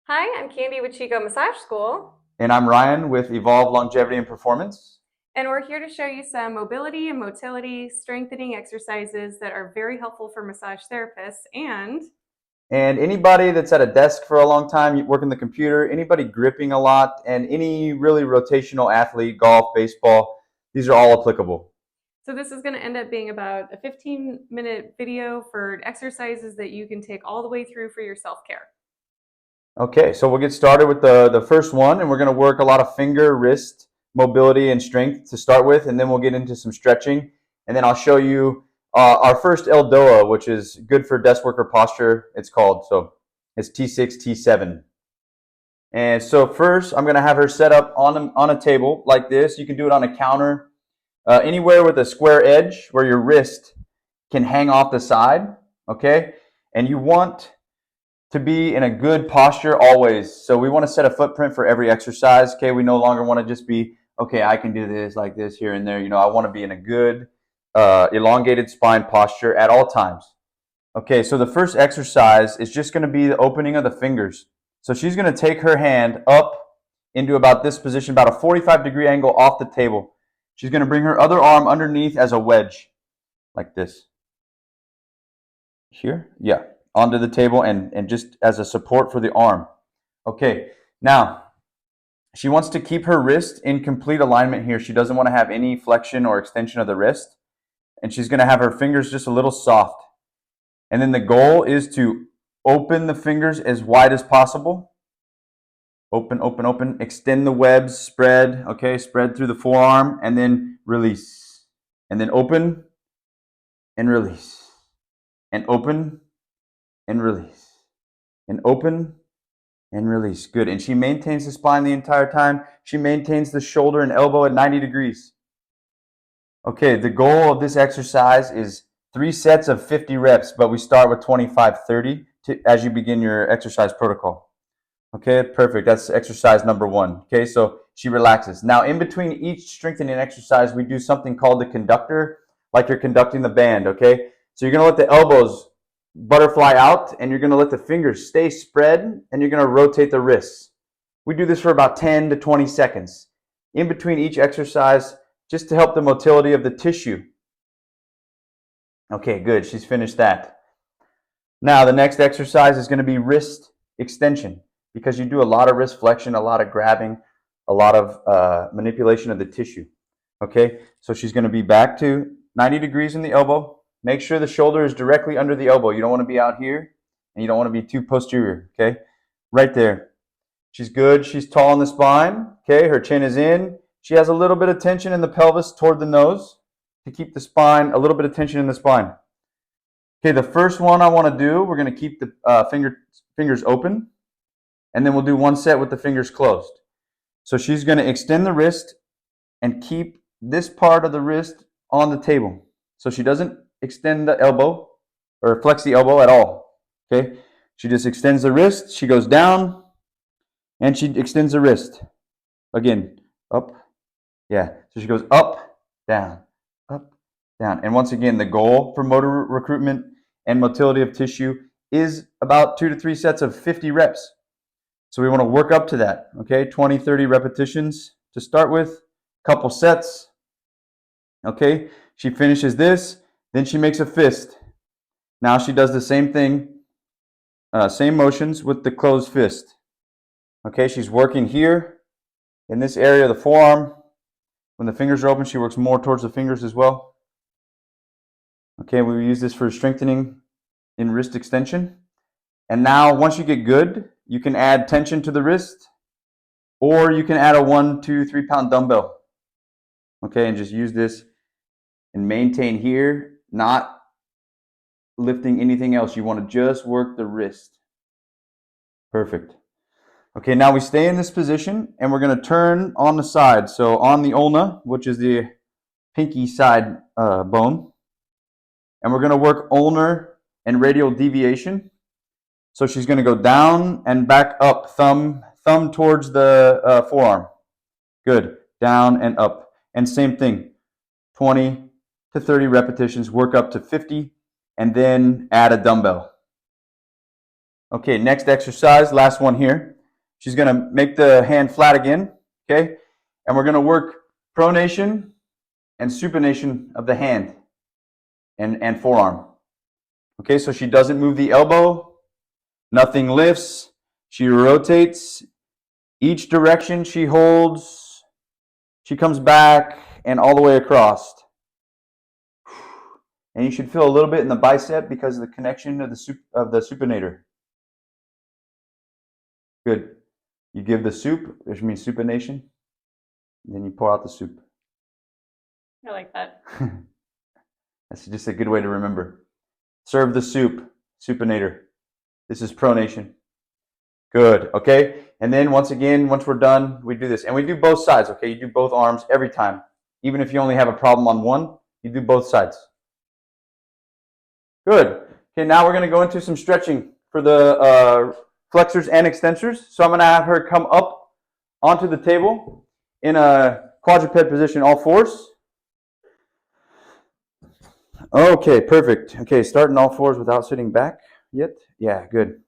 Hi, I'm Candi with Chico Massage School, And I'm Ryan with Evolve Longevity and Performance. and we're here to show you some mobility and motility strengthening exercises that are very helpful for massage therapists. And anybody that's at a desk for a long time, you working the computer, anybody gripping a lot, and any really rotational athlete, golf, baseball, these are all applicable. So this is going to end up being about a 15-minute video for exercises that you can take all the way through for your self-care. Okay, so we'll get started with the first one, and we're going to work a lot of finger, wrist, mobility, and strength to start with, and then we'll get into some stretching. And then I'll show you our first Eldoa, which is good for desk worker posture, it's called. So it's T6, T7. And so first, I'm going to have her set up on a table like this. You can do it on a counter, anywhere with a square edge where your wrist can hang off the side, okay? And you want to be in a good posture always. So we want to set a footprint for every exercise, okay? We no longer want to just be, okay, I can do this like this here and there. You know, I want to be in a good elongated spine posture at all times. Okay, so the first exercise is just going to be the opening of the fingers. So she's going to take her hand up into about this position, about a 45-degree angle off the table. She's going to bring her other arm underneath as a wedge, like this. Here? Yeah, onto the table and just as a support for the arm. Okay, now she wants to keep her wrist in complete alignment here. She doesn't want to have any flexion or extension of the wrist. And she's going to have her fingers just a little soft. And then the goal is to open the fingers as wide as possible. Open, open, open. Extend the webs, spread, okay? Spread through the forearm, and then release. And then open and release. And open and release. And open and release. Good. And she maintains the spine the entire time. She maintains the shoulder and elbow at 90 degrees. Okay, the goal of this exercise is 3 sets of 50 reps, but we start with 25, 30 as you begin your exercise protocol. Okay, perfect. That's exercise number 1. Okay, so she relaxes. Now, in between each strengthening exercise, we do something called the conductor, like you're conducting the band, okay? So you're going to let the elbows butterfly out, and you're going to let the fingers stay spread, and you're going to rotate the wrists. We do this for about 10 to 20 seconds. In between each exercise, just to help the motility of the tissue. Okay, good. She's finished that. Now, the next exercise is going to be wrist extension, because you do a lot of wrist flexion, a lot of grabbing, a lot of manipulation of the tissue. Okay, so she's going to be back to 90 degrees in the elbow. Make sure the shoulder is directly under the elbow. You don't want to be out here, and you don't want to be too posterior. Okay, right there. She's good. She's tall in the spine. Okay, her chin is in. She has a little bit of tension in the pelvis toward the nose to keep the spine, a little bit of tension in the spine. Okay, the first one I want to do, we're going to keep the fingers open, and then we'll do 1 set with the fingers closed. So she's going to extend the wrist and keep this part of the wrist on the table. So she doesn't extend the elbow or flex the elbow at all. Okay, she just extends the wrist, she goes down, and she extends the wrist. Again, up. Yeah, so she goes up, down, and once again, the goal for motor recruitment and motility of tissue is about 2 to 3 sets of 50 reps. So we want to work up to that, okay? 20, 30 repetitions to start with, couple sets, okay? She finishes this, then she makes a fist. Now she does the same thing, same motions with the closed fist. Okay, she's working here in this area of the forearm. When the fingers are open, she works more towards the fingers as well. Okay, we use this for strengthening in wrist extension. And now, once you get good, you can add tension to the wrist, or you can add a 1, 2, 3 pound dumbbell. Okay, and just use this and maintain here, not lifting anything else. You want to just work the wrist. Perfect. Okay, now we stay in this position, and we're going to turn on the side. So on the ulna, which is the pinky side bone, and we're going to work ulnar and radial deviation. So she's going to go down and back up, thumb towards the forearm. Good, down and up. And same thing, 20 to 30 repetitions, work up to 50, and then add a dumbbell. Okay, next exercise, last one here. She's going to make the hand flat again, okay? And we're going to work pronation and supination of the hand and forearm. Okay, so she doesn't move the elbow, nothing lifts, she rotates each direction she holds, she comes back and all the way across. And you should feel a little bit in the bicep because of the connection of the supinator. Good. You give the soup, which means supination, and then you pour out the soup. I like that. That's just a good way to remember. Serve the soup, supinator. This is pronation. Good, okay? And then once we're done, we do this. And we do both sides, okay? You do both arms every time. Even if you only have a problem on one, you do both sides. Good. Okay, now we're going to go into some stretching for the flexors and extensors. So I'm going to have her come up onto the table in a quadruped position, all fours. Okay, perfect. Okay, starting all fours without sitting back yet. Yeah, good.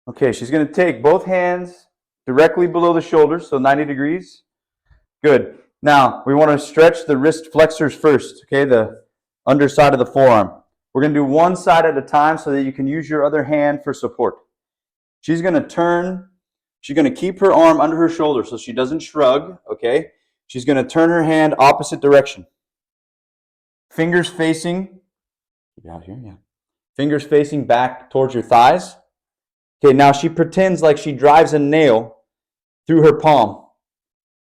Okay, she's going to take both hands directly below the shoulders, so 90 degrees. Good. Now, we want to stretch the wrist flexors first, okay, the underside of the forearm. We're going to do one side at a time so that you can use your other hand for support. She's going to turn. She's going to keep her arm under her shoulder so she doesn't shrug, okay? She's going to turn her hand opposite direction. Fingers facing, out here, yeah. Fingers facing back towards your thighs. Okay, now she pretends like she drives a nail through her palm.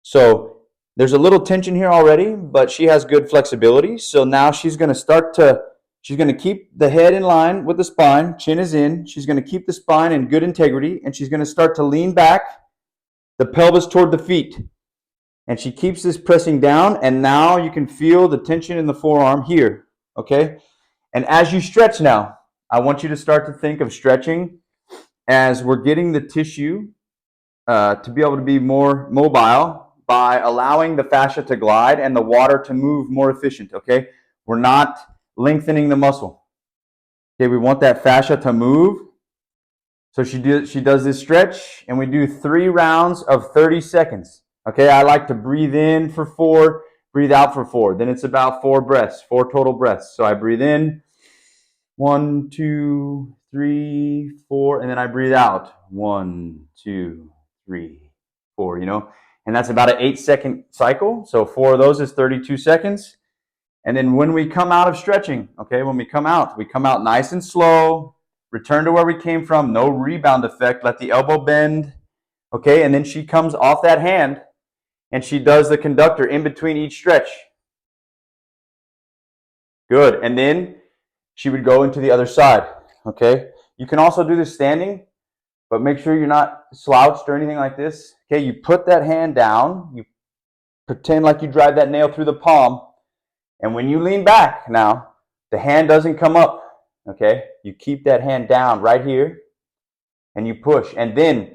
So there's a little tension here already, but she has good flexibility. So now she's going to keep the head in line with the spine, chin is in. She's going to keep the spine in good integrity, and she's going to start to lean back, the pelvis toward the feet. And she keeps this pressing down, and now you can feel the tension in the forearm here, okay? And as you stretch now, I want you to start to think of stretching as we're getting the tissue to be able to be more mobile by allowing the fascia to glide and the water to move more efficient, okay? We're not lengthening the muscle. Okay, we want that fascia to move. So she does this stretch, and we do 3 rounds of 30 seconds. Okay, I like to breathe in for 4, breathe out for 4. Then it's about 4 breaths, 4 total breaths. So I breathe in, 1, 2, 3, 4, and then I breathe out, 1, 2, 3, 4, you know? And that's about an 8-second cycle. So 4 of those is 32 seconds. And then when we come out of stretching, okay, when we come out nice and slow, return to where we came from, no rebound effect, let the elbow bend, okay? And then she comes off that hand, and she does the conductor in between each stretch. Good. And then she would go into the other side, okay? You can also do this standing, but make sure you're not slouched or anything like this. Okay, you put that hand down, you pretend like you drive that nail through the palm, and when you lean back now, the hand doesn't come up, okay? You keep that hand down right here, and you push. And then,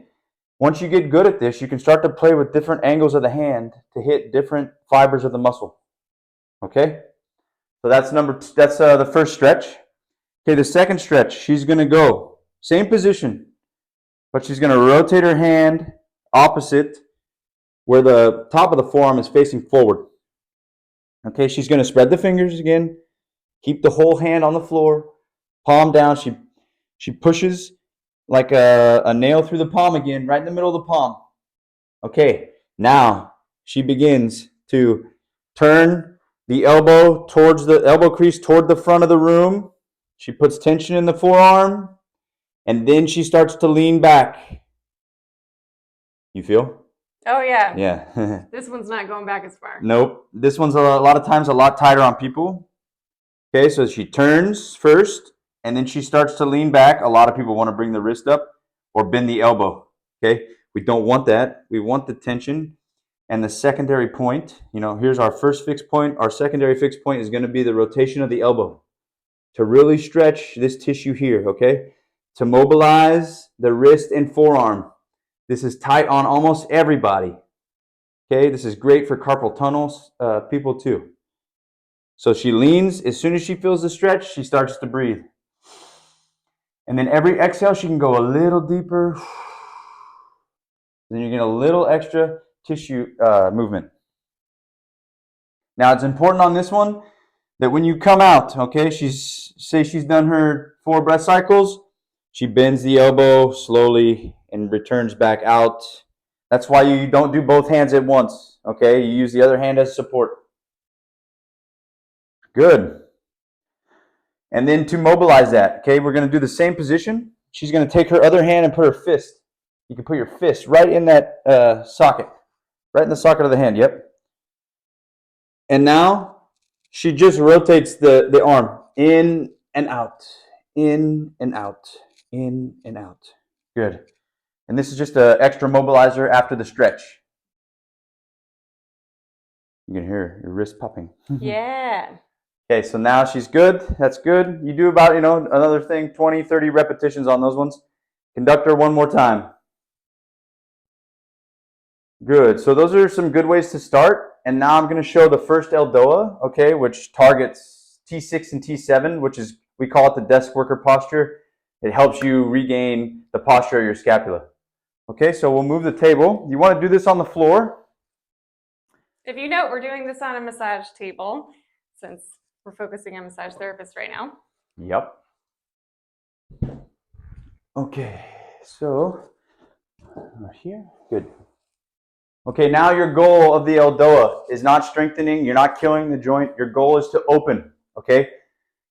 once you get good at this, you can start to play with different angles of the hand to hit different fibers of the muscle, okay? So that's the first stretch. Okay, the second stretch, she's going to go, same position, but she's going to rotate her hand opposite where the top of the forearm is facing forward. Okay, she's going to spread the fingers again, keep the whole hand on the floor, palm down. She pushes like a nail through the palm again, right in the middle of the palm. Okay, now she begins to turn the elbow towards the elbow crease toward the front of the room. She puts tension in the forearm, and then she starts to lean back. You feel? Oh, yeah. Yeah. This one's not going back as far. Nope. This one's a lot of times a lot tighter on people. Okay, so she turns first, and then she starts to lean back. A lot of people want to bring the wrist up or bend the elbow. Okay, we don't want that. We want the tension. And the secondary point, here's our first fixed point. Our secondary fixed point is going to be the rotation of the elbow to really stretch this tissue here, okay? To mobilize the wrist and forearm. This is tight on almost everybody. Okay, this is great for carpal tunnel people too. So she leans. As soon as she feels the stretch, she starts to breathe. And then every exhale, she can go a little deeper. Then you get a little extra tissue movement. Now it's important on this one that when you come out, okay, say she's done her 4 breath cycles, she bends the elbow slowly and returns back out. That's why you don't do both hands at once, okay? You use the other hand as support. Good. And then to mobilize that, okay, we're going to do the same position. She's going to take her other hand and put her fist. You can put your fist right in that socket, right in the socket of the hand, yep. And now she just rotates the arm in and out, in and out, in and out. Good. And this is just an extra mobilizer after the stretch. You can hear your wrist popping. Yeah. Okay, so now she's good. That's good. You do about, another thing, 20, 30 repetitions on those ones. Conduct her one more time. Good. So those are some good ways to start. And now I'm going to show the first Eldoa, okay, which targets T6 and T7, which is, we call it the desk worker posture. It helps you regain the posture of your scapula. Okay, so we'll move the table. You want to do this on the floor. If you note, we're doing this on a massage table since we're focusing on massage therapists right now. Yep. Okay, so right here, good. Okay, now your goal of the Eldoa is not strengthening, you're not killing the joint, your goal is to open, okay?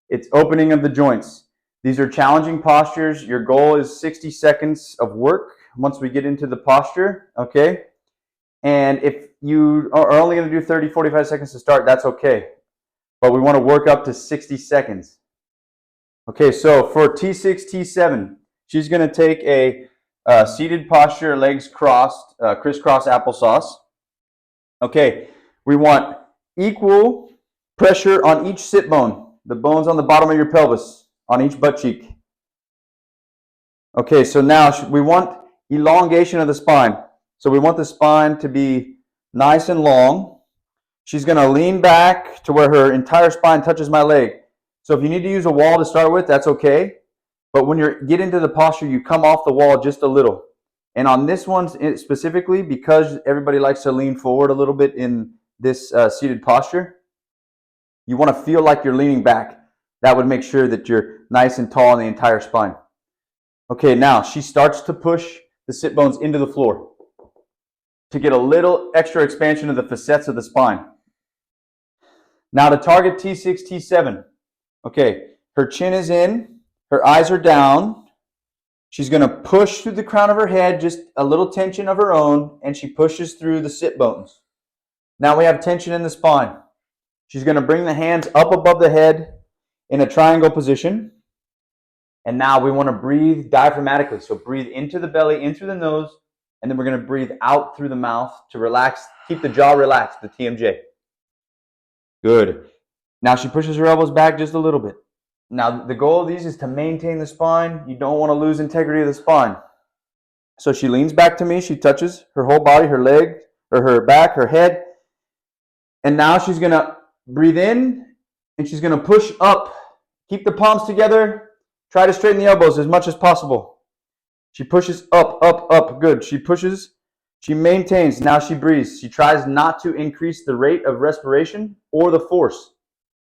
It's opening of the joints. These are challenging postures. Your goal is 60 seconds of work once we get into the posture, okay? And if you are only going to do 30, 45 seconds to start, that's okay. But we want to work up to 60 seconds. Okay, so for T6, T7, she's going to take a seated posture, legs crossed, crisscross applesauce. Okay, we want equal pressure on each sit bone, the bones on the bottom of your pelvis, on each butt cheek. Okay, so now we want elongation of the spine. So we want the spine to be nice and long. She's going to lean back to where her entire spine touches my leg. So if you need to use a wall to start with, that's okay. But when you get into the posture, you come off the wall just a little. And on this one specifically, because everybody likes to lean forward a little bit in this seated posture, you want to feel like you're leaning back. That would make sure that you're nice and tall in the entire spine. Okay, now she starts to push the sit bones into the floor to get a little extra expansion of the facets of the spine. Now to target T6, T7. Okay, her chin is in, her eyes are down. She's going to push through the crown of her head, just a little tension of her own, and she pushes through the sit bones. Now we have tension in the spine. She's going to bring the hands up above the head in a triangle position. And now we want to breathe diaphragmatically. So breathe into the belly, in through the nose, and then we're going to breathe out through the mouth to relax, keep the jaw relaxed, the TMJ. Good. Now she pushes her elbows back just a little bit. Now the goal of these is to maintain the spine. You don't want to lose integrity of the spine. So she leans back to me. She touches her whole body, her leg, or her back, her head. And now she's going to breathe in, and she's going to push up. Keep the palms together. Try to straighten the elbows as much as possible. She pushes up, up, up. Good. She pushes. She maintains. Now she breathes. She tries not to increase the rate of respiration or the force.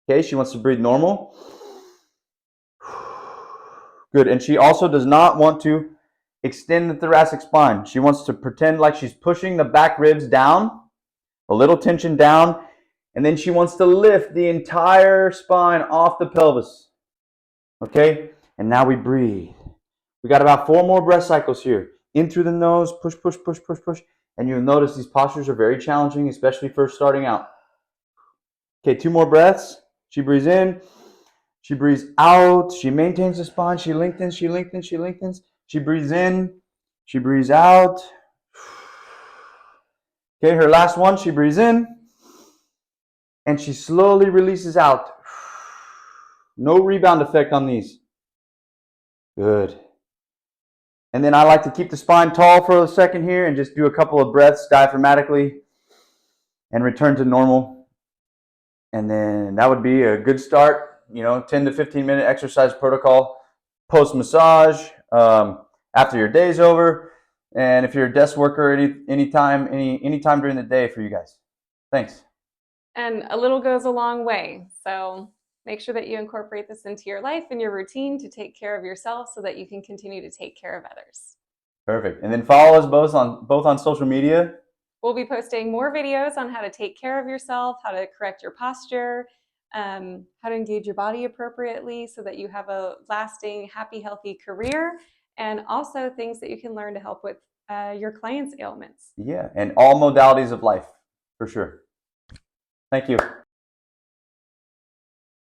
Okay, she wants to breathe normal. Good. And she also does not want to extend the thoracic spine. She wants to pretend like she's pushing the back ribs down, a little tension down, and then she wants to lift the entire spine off the pelvis. Okay? And now we breathe. We got about 4 more breath cycles here. In through the nose, push, push, push, push, push. And you'll notice these postures are very challenging, especially first starting out. Okay, 2 more breaths. She breathes in. She breathes out. She maintains the spine. She lengthens, she lengthens, she lengthens. She breathes in. She breathes out. Okay, her last one. She breathes in. And she slowly releases out. No rebound effect on these. Good. And then I like to keep the spine tall for a second here and just do a couple of breaths diaphragmatically and return to normal. And then that would be a good start, 10 to 15 minute exercise protocol post-massage after your day's over. And if you're a desk worker, anytime during the day for you guys. Thanks. And a little goes a long way. So make sure that you incorporate this into your life and your routine to take care of yourself so that you can continue to take care of others. Perfect. And then follow us both on social media. We'll be posting more videos on how to take care of yourself, how to correct your posture, how to engage your body appropriately so that you have a lasting, happy, healthy career, and also things that you can learn to help with your clients' ailments. Yeah, and all modalities of life, for sure. Thank you.